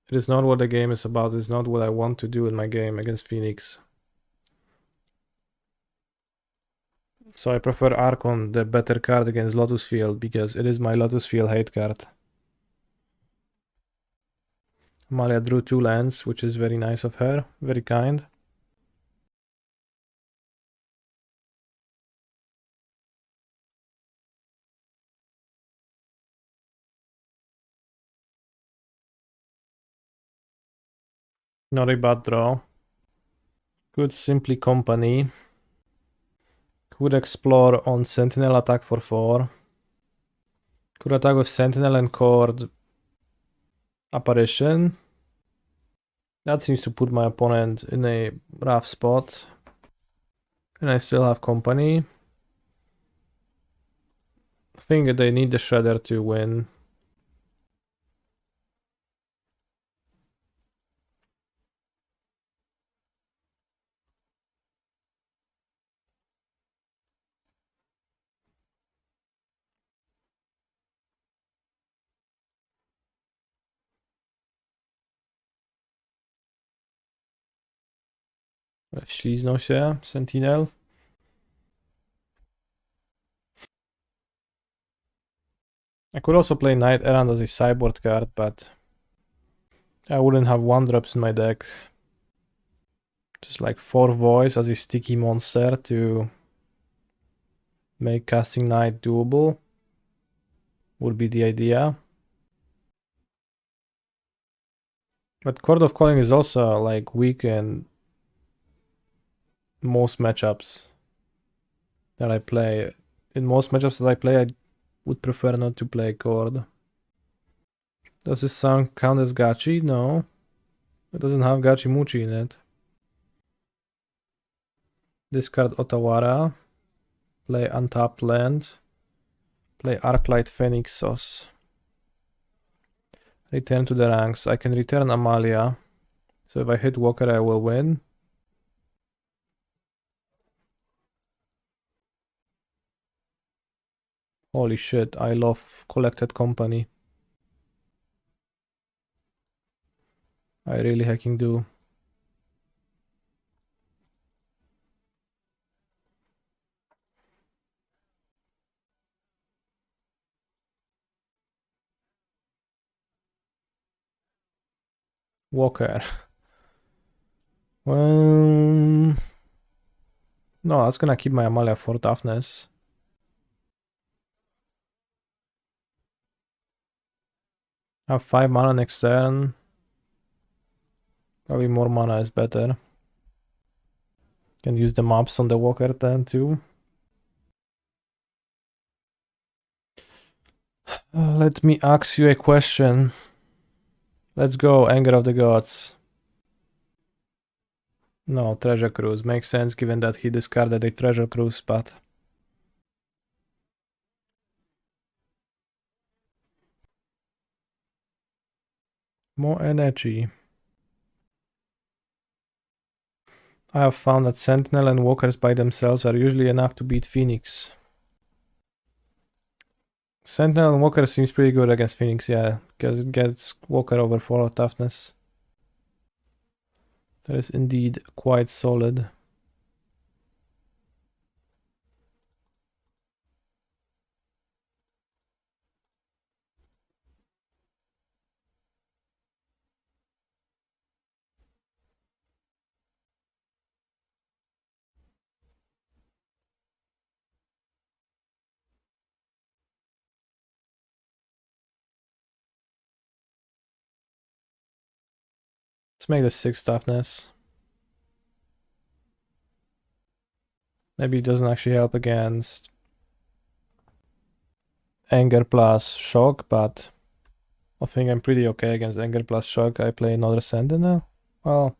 It is not what the game is about. It's not what I want to do in my game against Phoenix. So I prefer Archon, the better card against Lotus Field, because it is my Lotus Field hate card. Amalia drew 2 lands, which is very nice of her, very kind. Not a bad draw. Could simply company. Could explore on Sentinel, attack for 4. Could attack with Sentinel and Chord Apparition. That seems to put my opponent in a rough spot. And I still have company. I think they need the Shredder to win. Wśliznął się Sentinel. I could also play Knight Errant as a sideboard card, but I wouldn't have 1-drops in my deck. Just like 4 Voice as a sticky monster to make casting Knight doable would be the idea. But Chord of Calling is also like weak in most matchups that I play. In most matchups that I play, I would prefer not to play Chord. Does this sound count as Gachi? No. It doesn't have Gachi Muchi in it. Discard Otawara. Play untapped land. Play Arclight Phoenixos. Return to the ranks. I can return Amalia. So if I hit Walker, I will win. Holy shit, I love collected company. I really hacking do. Walker. Well, no, that's gonna keep my Amalia for toughness. I have 5 mana next turn. Probably more mana is better. Can use the maps on the Walker then too. Let me ask you a question. Let's go, Anger of the Gods. No, Treasure Cruise. Makes sense given that he discarded a Treasure Cruise spot. More energy. I have found that Sentinel and Walkers by themselves are usually enough to beat Phoenix. Sentinel and Walker seems pretty good against Phoenix, yeah, because it gets Walker over 4 toughness. That is indeed quite solid. Let's make this 6 toughness. Maybe it doesn't actually help against Anger plus Shock, but I think I'm pretty okay against Anger plus Shock. I play another Sentinel. Well,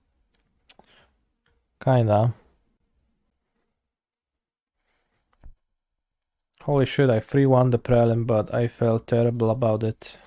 kinda. Holy shit, I 3-1 the Prelim, but I felt terrible about it.